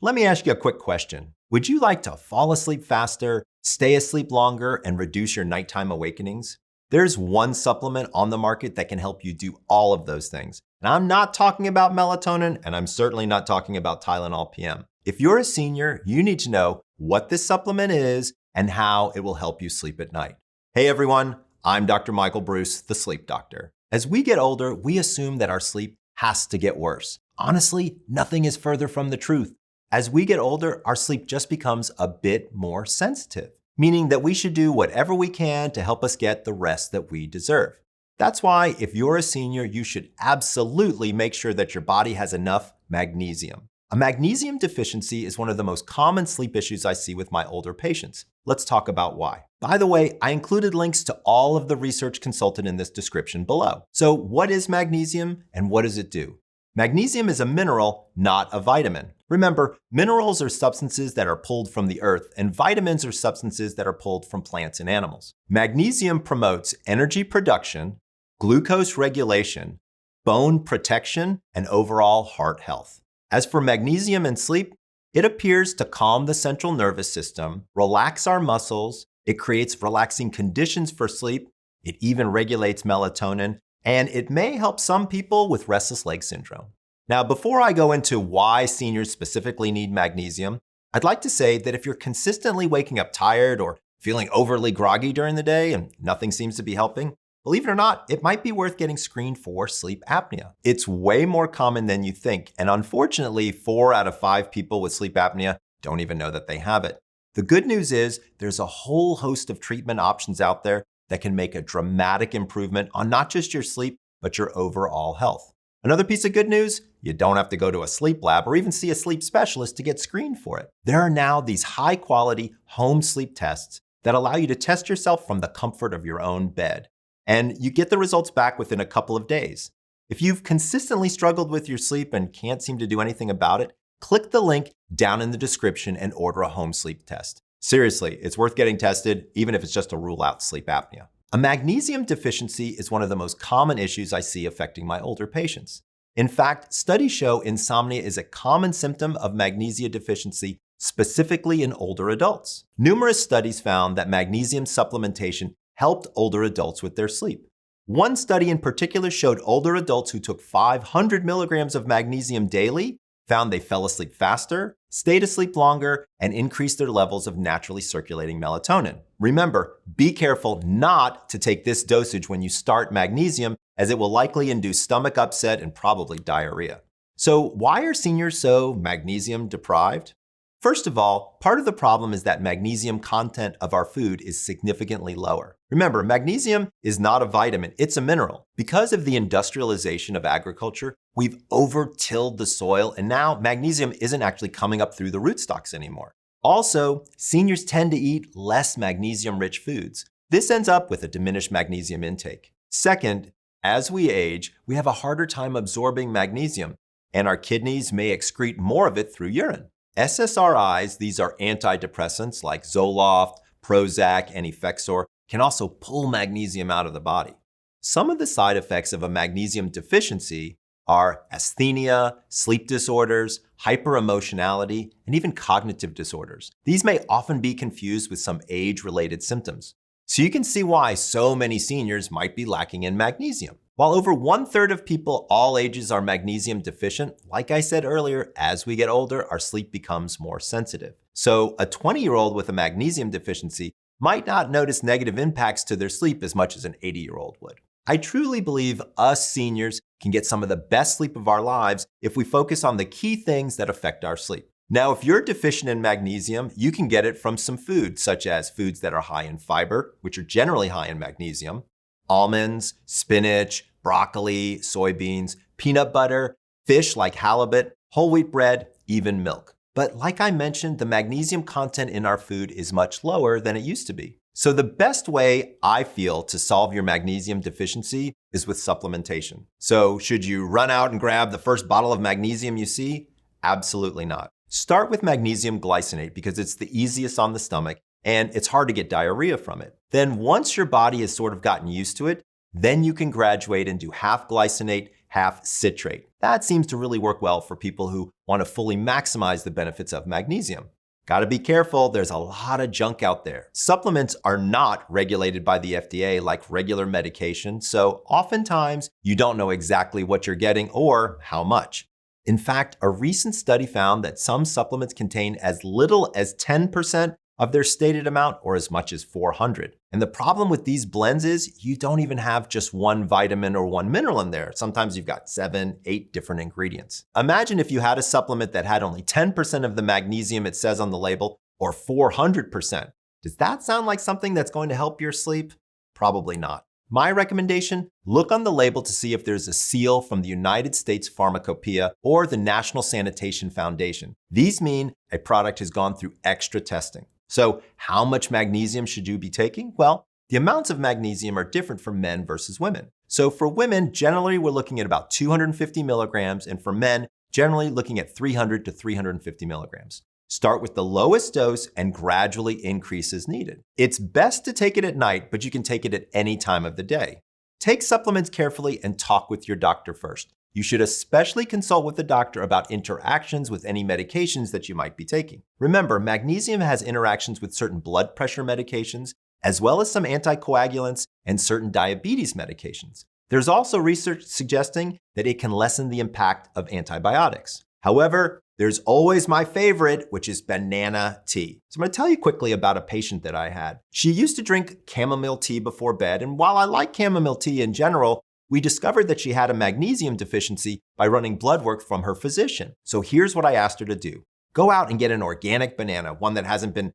Let me ask you a quick question. Would you like to fall asleep faster, stay asleep longer, and reduce your nighttime awakenings? There's one supplement on the market that can help you do all of those things. And I'm not talking about melatonin, and I'm certainly not talking about Tylenol PM. If you're a senior, you need to know what this supplement is and how it will help you sleep at night. Hey everyone, I'm Dr. Michael Bruce, the sleep doctor. As we get older, we assume that our sleep has to get worse. Honestly, nothing is further from the truth. As we get older, our sleep just becomes a bit more sensitive, meaning that we should do whatever we can to help us get the rest that we deserve. That's why if you're a senior, you should absolutely make sure that your body has enough magnesium. A magnesium deficiency is one of the most common sleep issues I see with my older patients. Let's talk about why. By the way, I included links to all of the research consulted in this description below. So what is magnesium and what does it do? Magnesium is a mineral, not a vitamin. Remember, minerals are substances that are pulled from the earth, and vitamins are substances that are pulled from plants and animals. Magnesium promotes energy production, glucose regulation, bone protection, and overall heart health. As for magnesium and sleep, it appears to calm the central nervous system, relax our muscles, it creates relaxing conditions for sleep, it even regulates melatonin, and it may help some people with restless leg syndrome. Now, before I go into why seniors specifically need magnesium, I'd like to say that if you're consistently waking up tired or feeling overly groggy during the day and nothing seems to be helping, believe it or not, it might be worth getting screened for sleep apnea. It's way more common than you think, and unfortunately, 4 out of 5 people with sleep apnea don't even know that they have it. The good news is there's a whole host of treatment options out there that can make a dramatic improvement on not just your sleep, but your overall health. Another piece of good news, you don't have to go to a sleep lab or even see a sleep specialist to get screened for it. There are now these high-quality home sleep tests that allow you to test yourself from the comfort of your own bed. And you get the results back within a couple of days. If you've consistently struggled with your sleep and can't seem to do anything about it, click the link down in the description and order a home sleep test. Seriously, it's worth getting tested, even if it's just to rule out sleep apnea. A magnesium deficiency is one of the most common issues I see affecting my older patients. In fact, studies show insomnia is a common symptom of magnesium deficiency, specifically in older adults. Numerous studies found that magnesium supplementation helped older adults with their sleep. One study in particular showed older adults who took 500 milligrams of magnesium daily found they fell asleep faster, stayed asleep longer, and increased their levels of naturally circulating melatonin. Remember, be careful not to take this dosage when you start magnesium, as it will likely induce stomach upset and probably diarrhea. So why are seniors so magnesium deprived? First of all, part of the problem is that magnesium content of our food is significantly lower. Remember, magnesium is not a vitamin, it's a mineral. Because of the industrialization of agriculture, we've over-tilled the soil, and now magnesium isn't actually coming up through the rootstocks anymore. Also, seniors tend to eat less magnesium-rich foods. This ends up with a diminished magnesium intake. Second, as we age, we have a harder time absorbing magnesium, and our kidneys may excrete more of it through urine. SSRIs, these are antidepressants like Zoloft, Prozac, and Effexor, can also pull magnesium out of the body. Some of the side effects of a magnesium deficiency are asthenia, sleep disorders, hyperemotionality, and even cognitive disorders. These may often be confused with some age-related symptoms. So you can see why so many seniors might be lacking in magnesium. While over 1/3 of people all ages are magnesium deficient, like I said earlier, as we get older, our sleep becomes more sensitive. So a 20-year-old with a magnesium deficiency might not notice negative impacts to their sleep as much as an 80-year-old would. I truly believe us seniors can get some of the best sleep of our lives if we focus on the key things that affect our sleep. Now, if you're deficient in magnesium, you can get it from some foods, such as foods that are high in fiber, which are generally high in magnesium, almonds, spinach, broccoli, soybeans, peanut butter, fish like halibut, whole wheat bread, even milk. But like I mentioned, the magnesium content in our food is much lower than it used to be. So the best way I feel to solve your magnesium deficiency is with supplementation. So should you run out and grab the first bottle of magnesium you see? Absolutely not. Start with magnesium glycinate because it's the easiest on the stomach and it's hard to get diarrhea from it. Then once your body has sort of gotten used to it, then you can graduate and do half glycinate, half citrate. That seems to really work well for people who want to fully maximize the benefits of magnesium. Gotta be careful, there's a lot of junk out there. Supplements are not regulated by the FDA like regular medication, so oftentimes you don't know exactly what you're getting or how much. In fact, a recent study found that some supplements contain as little as 10% of their stated amount or as much as 400. And the problem with these blends is you don't even have just one vitamin or one mineral in there. Sometimes you've got 7, 8 different ingredients. Imagine if you had a supplement that had only 10% of the magnesium it says on the label or 400%. Does that sound like something that's going to help your sleep? Probably not. My recommendation, look on the label to see if there's a seal from the United States Pharmacopoeia or the National Sanitation Foundation. These mean a product has gone through extra testing. So how much magnesium should you be taking? Well, the amounts of magnesium are different for men versus women. So for women, generally we're looking at about 250 milligrams, and for men, generally looking at 300 to 350 milligrams. Start with the lowest dose and gradually increase as needed. It's best to take it at night, but you can take it at any time of the day. Take supplements carefully and talk with your doctor first. You should especially consult with the doctor about interactions with any medications that you might be taking. Remember, magnesium has interactions with certain blood pressure medications, as well as some anticoagulants and certain diabetes medications. There's also research suggesting that it can lessen the impact of antibiotics. However, there's always my favorite, which is banana tea. So I'm going to tell you quickly about a patient that I had. She used to drink chamomile tea before bed, and while I like chamomile tea in general, we discovered that she had a magnesium deficiency by running blood work from her physician. So here's what I asked her to do. Go out and get an organic banana, one that hasn't been,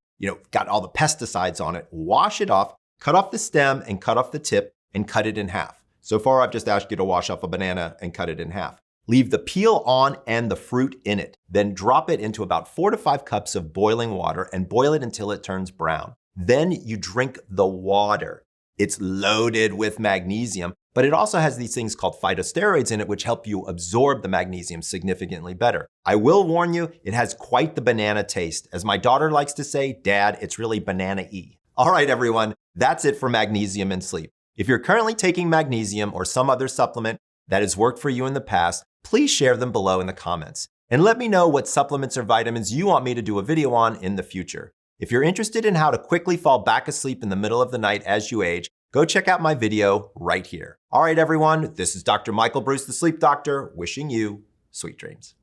got all the pesticides on it. Wash it off, cut off the stem and cut off the tip and cut it in half. So far, I've just asked you to wash off a banana and cut it in half. Leave the peel on and the fruit in it. Then drop it into about 4 to 5 cups of boiling water and boil it until it turns brown. Then you drink the water. It's loaded with magnesium, but it also has these things called phytosteroids in it, which help you absorb the magnesium significantly better. I will warn you, it has quite the banana taste. As my daughter likes to say, Dad, it's really banana-y. All right, everyone, that's it for magnesium and sleep. If you're currently taking magnesium or some other supplement that has worked for you in the past, please share them below in the comments. And let me know what supplements or vitamins you want me to do a video on in the future. If you're interested in how to quickly fall back asleep in the middle of the night as you age, go check out my video right here. All right, everyone, this is Dr. Michael Bruce, the Sleep Doctor, wishing you sweet dreams.